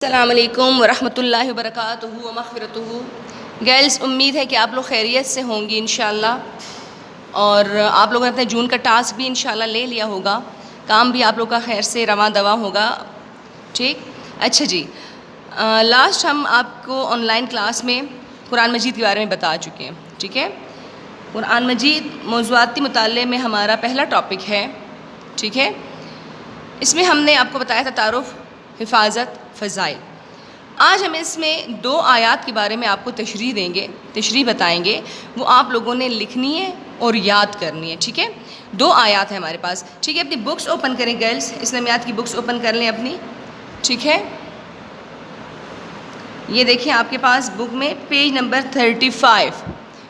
السلام علیکم ورحمۃ اللہ وبرکاتہ و مغفرتہ۔ گرلز، امید ہے کہ آپ لوگ خیریت سے ہوں گی انشاءاللہ، اور آپ لوگوں نے اپنے جون کا ٹاسک بھی انشاءاللہ لے لیا ہوگا، کام بھی آپ لوگ کا خیر سے رواں دواں ہوگا۔ ٹھیک، اچھا جی، لاسٹ ہم آپ کو آن لائن کلاس میں قرآن مجید کے بارے میں بتا چکے ہیں۔ ٹھیک ہے، قرآن مجید موضوعاتی مطالعے میں ہمارا پہلا ٹاپک ہے۔ ٹھیک ہے، اس میں ہم نے آپ کو بتایا تھا تعارف، حفاظت، فضائل۔ آج ہم اس میں 2 آیات کے بارے میں آپ کو تشریح بتائیں گے، وہ آپ لوگوں نے لکھنی ہے اور یاد کرنی ہے۔ ٹھیک ہے، 2 آیات ہیں ہمارے پاس۔ ٹھیک ہے، اپنی بکس اوپن کریں گرلز، اسلامیات کی بکس اوپن کر لیں اپنی۔ ٹھیک ہے، یہ دیکھیں آپ کے پاس بک میں پیج نمبر 35،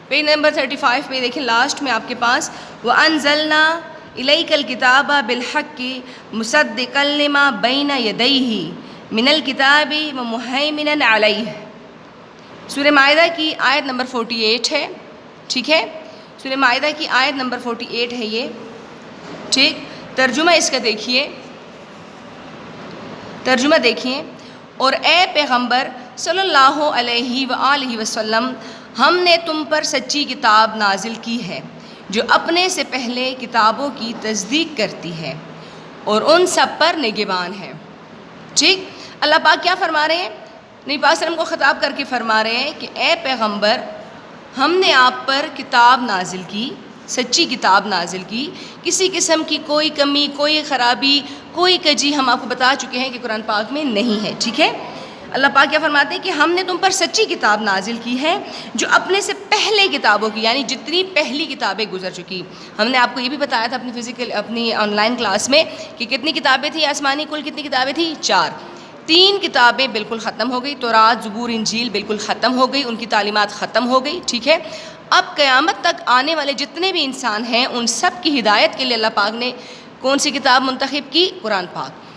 پیج نمبر 35 پہ دیکھیں لاسٹ میں آپ کے پاس وَأَنزَلْنَا إِلَيْكَ الْكِتَابَ بِالْحَقِّ مُصَدِّقًا لِمَا بَيْنَ يَدَيْهِ مِنَ الْكِتَابِ وَمُهَيْمِنًا عَلَيْهِ۔ سورہ مائدہ کی آیت نمبر 48 ہے۔ ٹھیک ہے، سورہ مائدہ کی آیت نمبر 48 ہے یہ۔ ٹھیک، ترجمہ اس کا دیکھیے، ترجمہ دیکھیے، اور اے پیغمبر صلی اللہ علیہ وآلہ وسلم، ہم نے تم پر سچی کتاب نازل کی ہے جو اپنے سے پہلے کتابوں کی تصدیق کرتی ہے اور ان سب پر نگہبان ہے۔ ٹھیک، اللہ پاک کیا فرما رہے ہیں؟ نبی پاک صلی اللہ علیہ وسلم کو خطاب کر کے فرما رہے ہیں کہ اے پیغمبر، ہم نے آپ پر کتاب نازل کی، سچی کتاب نازل کی، کسی قسم کی کوئی کمی، کوئی خرابی، کوئی کجی ہم آپ کو بتا چکے ہیں کہ قرآن پاک میں نہیں ہے۔ ٹھیک ہے، اللہ پاک کیا فرماتے ہیں کہ ہم نے تم پر سچی کتاب نازل کی ہے جو اپنے سے پہلے کتابوں کی، یعنی جتنی پہلی کتابیں گزر چکی۔ ہم نے آپ کو یہ بھی بتایا تھا اپنی آن لائن کلاس میں کہ کتنی کتابیں تھیں آسمانی، کل کتنی کتابیں تھیں؟ 4۔ 3 کتابیں بالکل ختم ہو گئی، تورات، زبور، انجیل بالکل ختم ہو گئی، ان کی تعلیمات ختم ہو گئی۔ ٹھیک ہے، اب قیامت تک آنے والے جتنے بھی انسان ہیں ان سب کی ہدایت کے لیے اللہ پاک نے کون سی کتاب منتخب کی؟ قرآن پاک۔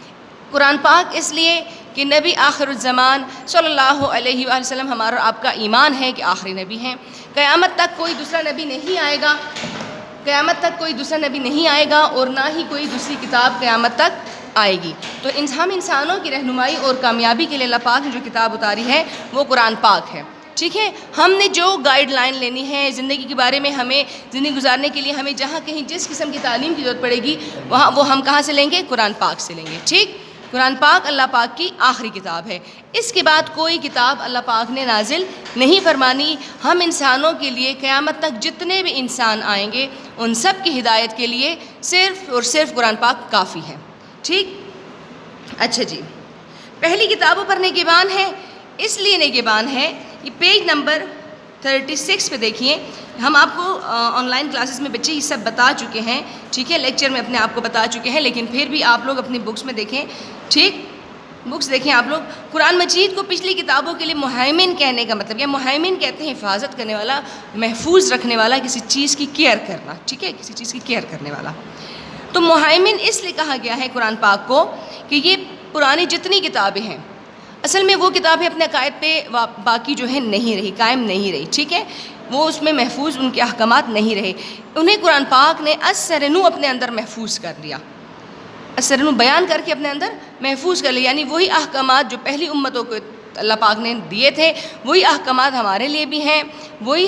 قرآن پاک اس لیے کہ نبی آخر الزمان صلی اللہ علیہ وآلہ وسلم ہمارا اور آپ کا ایمان ہے کہ آخری نبی ہیں۔ قیامت تک کوئی دوسرا نبی نہیں آئے گا، قیامت تک کوئی دوسرا نبی نہیں آئے گا، اور نہ ہی کوئی دوسری کتاب قیامت تک آئے گی۔ تو ہم انسانوں کی رہنمائی اور کامیابی کے لیے اللہ پاک نے جو کتاب اتاری ہے وہ قرآن پاک ہے۔ ٹھیک ہے، ہم نے جو گائیڈ لائن لینی ہے زندگی کے بارے میں، ہمیں زندگی گزارنے کے لیے ہمیں جہاں کہیں جس قسم کی تعلیم کی ضرورت پڑے گی وہ ہم کہاں سے لیں گے؟ قرآن پاک سے لیں گے۔ ٹھیک، قرآن پاک اللہ پاک کی آخری کتاب ہے، اس کے بعد کوئی کتاب اللہ پاک نے نازل نہیں فرمانی۔ ہم انسانوں کے لیے قیامت تک جتنے بھی انسان آئیں گے ان سب کی ہدایت کے لیے صرف اور صرف قرآن پاک کافی ہے۔ ٹھیک، اچھا جی، پہلی کتابوں پر نگہبان ہے، اس لیے نگہبان ہے، یہ پیج نمبر 36 پہ دیکھیے۔ ہم آپ کو آن لائن کلاسز میں بچے یہ سب بتا چکے ہیں، ٹھیک ہے، لیکچر میں اپنے آپ کو بتا چکے ہیں، لیکن پھر بھی آپ لوگ اپنی بکس میں دیکھیں۔ ٹھیک، بکس دیکھیں آپ لوگ۔ قرآن مجید کو پچھلی کتابوں کے لیے مہیمن کہنے کا مطلب کیا؟ مہیمن کہتے ہیں حفاظت کرنے والا، محفوظ رکھنے والا، کسی چیز کی کیئر کرنا۔ ٹھیک ہے، کسی چیز کی کیئر کرنے والا۔ تو مہیمن اس لیے کہا گیا ہے قرآن پاک کو کہ یہ پرانی جتنی کتابیں ہیں، اصل میں وہ کتابیں اپنے عقائد پہ باقی جو ہے نہیں رہی، قائم نہیں رہی۔ ٹھیک ہے، وہ اس میں محفوظ ان کے احکامات نہیں رہے، انہیں قرآن پاک نے اثرنو اپنے اندر محفوظ کر لیا، اثرنو بیان کر کے اپنے اندر محفوظ کر لیا، یعنی وہی احکامات جو پہلی امتوں کو اللہ پاک نے دیے تھے وہی احکامات ہمارے لیے بھی ہیں، وہی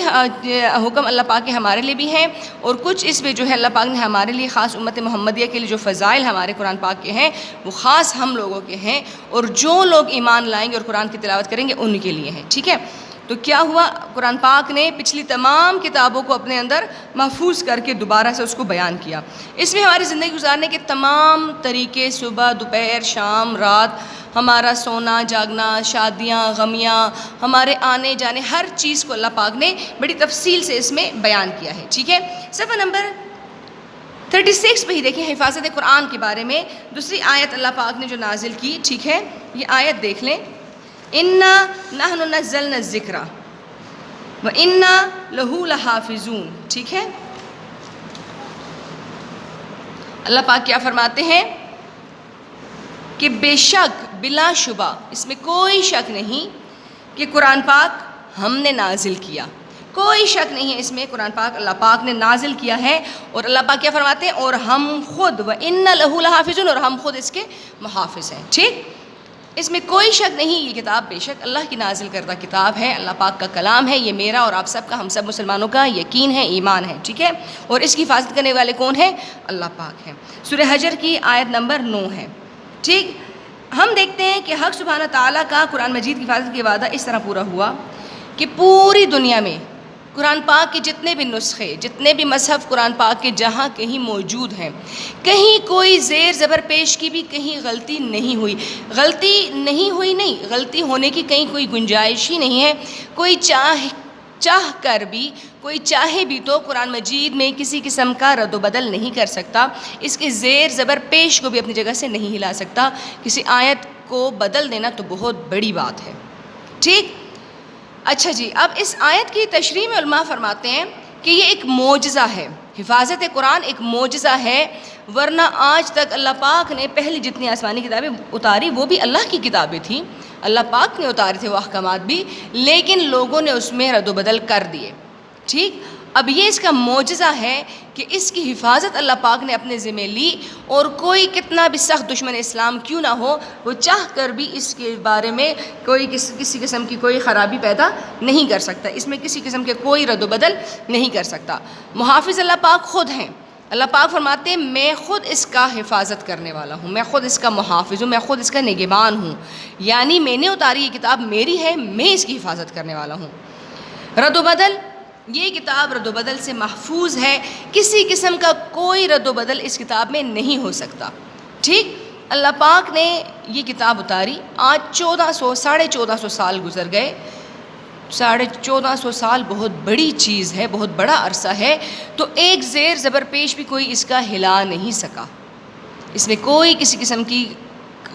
حکم اللہ پاک کے ہمارے لیے بھی ہیں، اور کچھ اس میں جو ہے اللہ پاک نے ہمارے لیے خاص امت محمدیہ کے لیے جو فضائل ہمارے قرآن پاک کے ہیں وہ خاص ہم لوگوں کے ہیں، اور جو لوگ ایمان لائیں گے اور قرآن کی تلاوت کریں گے ان کے لیے ہیں۔ ٹھیک ہے، تو کیا ہوا؟ قرآن پاک نے پچھلی تمام کتابوں کو اپنے اندر محفوظ کر کے دوبارہ سے اس کو بیان کیا۔ اس میں ہماری زندگی گزارنے کے تمام طریقے، صبح، دوپہر، شام، رات، ہمارا سونا جاگنا، شادیاں، غمیاں، ہمارے آنے جانے، ہر چیز کو اللہ پاک نے بڑی تفصیل سے اس میں بیان کیا ہے۔ ٹھیک ہے، صفحہ نمبر 36 پہ ہی دیکھیں حفاظت قرآن کے بارے میں دوسری آیت اللہ پاک نے جو نازل کی۔ ٹھیک ہے، یہ آیت دیکھ لیں، اِنَّا نَحْنُ نَزَّلْنَا الذِّکْرَ وَإِنَّا لَهُ لَحَافِظُونَ۔ ٹھیک ہے، اللہ پاک کیا فرماتے ہیں کہ بے شک، بلا شبہ، اس میں کوئی شک نہیں کہ قرآن پاک ہم نے نازل کیا، کوئی شک نہیں ہے اس میں، قرآن پاک اللہ پاک نے نازل کیا ہے، اور اللہ پاک کیا فرماتے ہیں؟ اور ہم خود وَإِنَّ لَهُ لَحَافِظُونَ، اور ہم خود اس کے محافظ ہیں۔ ٹھیک، اس میں کوئی شک نہیں، یہ کتاب بے شک اللہ کی نازل کردہ کتاب ہے، اللہ پاک کا کلام ہے، یہ میرا اور آپ سب کا، ہم سب مسلمانوں کا یقین ہے، ایمان ہے، ٹھیک ہے، اور اس کی حفاظت کرنے والے کون ہیں؟ اللہ پاک ہیں۔ سورہ حجر کی آیت نمبر 9 ہے، ٹھیک۔ ہم دیکھتے ہیں کہ حق سبحانہ تعالیٰ کا قرآن مجید کی حفاظت کا وعدہ اس طرح پورا ہوا کہ پوری دنیا میں قرآن پاک کے جتنے بھی نسخے، جتنے بھی مصحف قرآن پاک کے جہاں کہیں موجود ہیں، کہیں کوئی زیر زبر پیش کی بھی کہیں غلطی نہیں ہوئی، غلطی ہونے کی کہیں کوئی گنجائش ہی نہیں ہے۔ کوئی چاہ کر بھی، کوئی چاہے بھی تو قرآن مجید میں کسی قسم کا رد و بدل نہیں کر سکتا، اس کے زیر زبر پیش کو بھی اپنی جگہ سے نہیں ہلا سکتا۔ کسی آیت کو بدل دینا تو بہت بڑی بات ہے، ٹھیک۔ اچھا جی، اب اس آیت کی تشریح میں علماء فرماتے ہیں کہ یہ ایک معجزہ ہے، حفاظت قرآن ایک معجزہ ہے، ورنہ آج تک اللہ پاک نے پہلی جتنی آسمانی کتابیں اتاری وہ بھی اللہ کی کتابیں تھیں، اللہ پاک نے اتارے تھے وہ احکامات بھی، لیکن لوگوں نے اس میں رد و بدل کر دیے، ٹھیک۔ اب یہ اس کا معجزہ ہے کہ اس کی حفاظت اللہ پاک نے اپنے ذمہ لی، اور کوئی کتنا بھی سخت دشمن اسلام کیوں نہ ہو، وہ چاہ کر بھی اس کے بارے میں کوئی کسی قسم کی کوئی خرابی پیدا نہیں کر سکتا، اس میں کسی قسم کے کوئی رد و بدل نہیں کر سکتا۔ محافظ اللہ پاک خود ہیں، اللہ پاک فرماتے ہیں میں خود اس کا حفاظت کرنے والا ہوں، میں خود اس کا محافظ ہوں، میں خود اس کا نگہبان ہوں، یعنی میں نے اتاری یہ کتاب میری ہے، میں اس کی حفاظت کرنے والا ہوں۔ رد و بدل، یہ کتاب رد و بدل سے محفوظ ہے، کسی قسم کا کوئی رد و بدل اس کتاب میں نہیں ہو سکتا، ٹھیک۔ اللہ پاک نے یہ کتاب اتاری، آج 1400 سال گزر گئے، 1450 سال بہت بڑی چیز ہے، بہت بڑا عرصہ ہے، تو ایک زیر زبر پیش بھی کوئی اس کا ہلا نہیں سکا، اس میں کوئی کسی قسم کی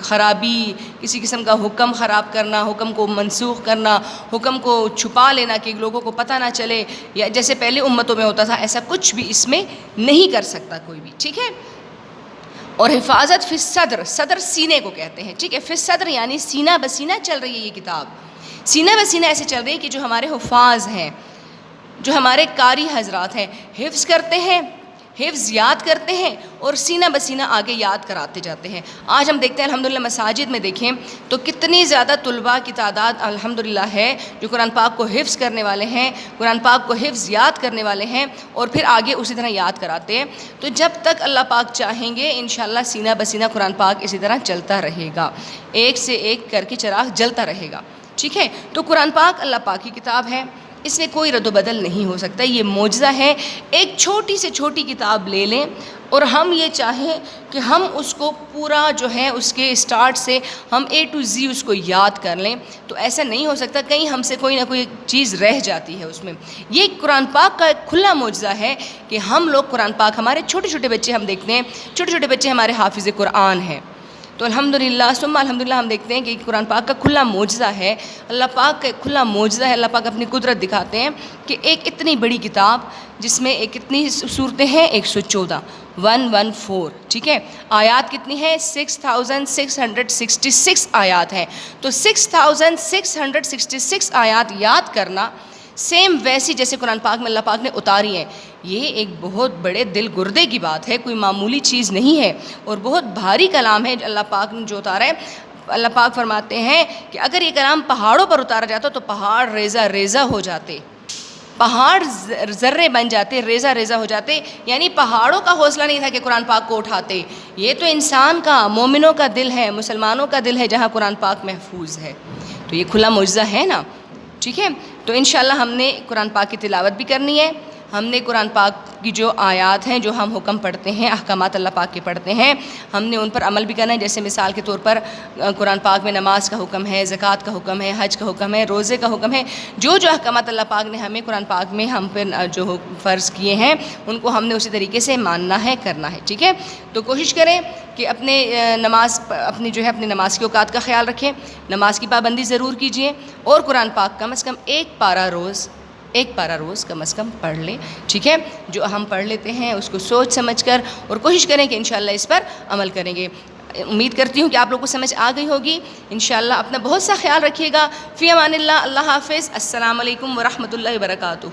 خرابی، کسی قسم کا حکم خراب کرنا، حکم کو منسوخ کرنا، حکم کو چھپا لینا کہ لوگوں کو پتہ نہ چلے، یا جیسے پہلے امتوں میں ہوتا تھا، ایسا کچھ بھی اس میں نہیں کر سکتا کوئی بھی، ٹھیک ہے۔ اور حفاظت فی الصدر، صدر سینے کو کہتے ہیں، ٹھیک ہے، فی الصدر یعنی سینہ بسینہ چل رہی ہے یہ کتاب، سینہ بسینہ ایسے چل رہی ہے کہ جو ہمارے حفاظ ہیں، جو ہمارے قاری حضرات ہیں، حفظ کرتے ہیں، حفظ یاد کرتے ہیں، اور سینہ بسینہ آگے یاد کراتے جاتے ہیں۔ آج ہم دیکھتے ہیں الحمدللہ مساجد میں دیکھیں تو کتنی زیادہ طلباء کی تعداد الحمدللہ ہے جو قرآن پاک کو حفظ کرنے والے ہیں، قرآن پاک کو حفظ یاد کرنے والے ہیں، اور پھر آگے اسی طرح یاد کراتے ہیں۔ تو جب تک اللہ پاک چاہیں گے انشاءاللہ سینہ بسینہ قرآن پاک اسی طرح چلتا رہے گا، ایک سے ایک کر کے چراغ جلتا رہے گا، ٹھیک ہے۔ تو قرآن پاک اللہ پاک کی کتاب ہے، اس میں کوئی رد و بدل نہیں ہو سکتا، یہ معجزہ ہے۔ ایک چھوٹی سے چھوٹی کتاب لے لیں اور ہم یہ چاہیں کہ ہم اس کو پورا جو ہے اس کے اسٹارٹ سے ہم A to Z اس کو یاد کر لیں، تو ایسا نہیں ہو سکتا، کہیں ہم سے کوئی نہ کوئی چیز رہ جاتی ہے اس میں۔ یہ قرآن پاک کا ایک کھلا معجزہ ہے کہ ہم لوگ قرآن پاک، ہمارے چھوٹے چھوٹے بچے ہم دیکھتے ہیں، چھوٹے چھوٹے بچے ہمارے حافظ قرآن ہیں، تو الحمدللہ ثم الحمدللہ ہم دیکھتے ہیں کہ قرآن پاک کا کھلا معجزہ ہے، اللہ پاک کا ایک کھلا معجزہ ہے۔ اللہ پاک اپنی قدرت دکھاتے ہیں کہ ایک اتنی بڑی کتاب جس میں ایک کتنی صورتیں ہیں، 114، ٹھیک ہے، آیات کتنی ہیں، 6666 آیات ہیں، تو 6666 آیات یاد کرنا سیم ویسی جیسے قرآن پاک میں اللہ پاک نے اتاری ہیں، یہ ایک بہت بڑے دل گردے کی بات ہے، کوئی معمولی چیز نہیں ہے، اور بہت بھاری کلام ہے اللہ پاک نے جو اتارا ہے۔ اللہ پاک فرماتے ہیں کہ اگر یہ کلام پہاڑوں پر اتارا جاتا تو پہاڑ ریزہ ریزہ ہو جاتے، پہاڑ ذرے بن جاتے، ریزہ ریزہ ہو جاتے، یعنی پہاڑوں کا حوصلہ نہیں تھا کہ قرآن پاک کو اٹھاتے۔ یہ تو انسان کا، مومنوں کا دل ہے، مسلمانوں کا دل ہے جہاں قرآن پاک محفوظ ہے، تو یہ کھلا معجزہ ہے نا، ٹھیک ہے۔ تو انشاءاللہ ہم نے قرآن پاک کی تلاوت بھی کرنی ہے، ہم نے قرآن پاک کی جو آیات ہیں، جو ہم حکم پڑھتے ہیں، احکامات اللہ پاک کے پڑھتے ہیں، ہم نے ان پر عمل بھی کرنا ہے۔ جیسے مثال کے طور پر قرآن پاک میں نماز کا حکم ہے، زکوٰۃ کا حکم ہے، حج کا حکم ہے، روزے کا حکم ہے، جو احکامات اللہ پاک نے ہمیں قرآن پاک میں ہم پہ جو فرض کیے ہیں ان کو ہم نے اسی طریقے سے ماننا ہے، کرنا ہے، ٹھیک ہے۔ تو کوشش کریں کہ اپنی نماز کے اوقات کا خیال رکھیں، نماز کی پابندی ضرور کیجیے، اور قرآن پاک کم از کم ایک پارہ روز کم از کم پڑھ لیں، ٹھیک ہے۔ جو ہم پڑھ لیتے ہیں اس کو سوچ سمجھ کر، اور کوشش کریں کہ انشاءاللہ اس پر عمل کریں گے۔ امید کرتی ہوں کہ آپ لوگوں کو سمجھ آ گئی ہوگی۔ انشاءاللہ اپنا بہت سا خیال رکھیے گا۔ فی امان اللہ، اللہ حافظ، السلام علیکم ورحمۃ اللہ وبرکاتہ۔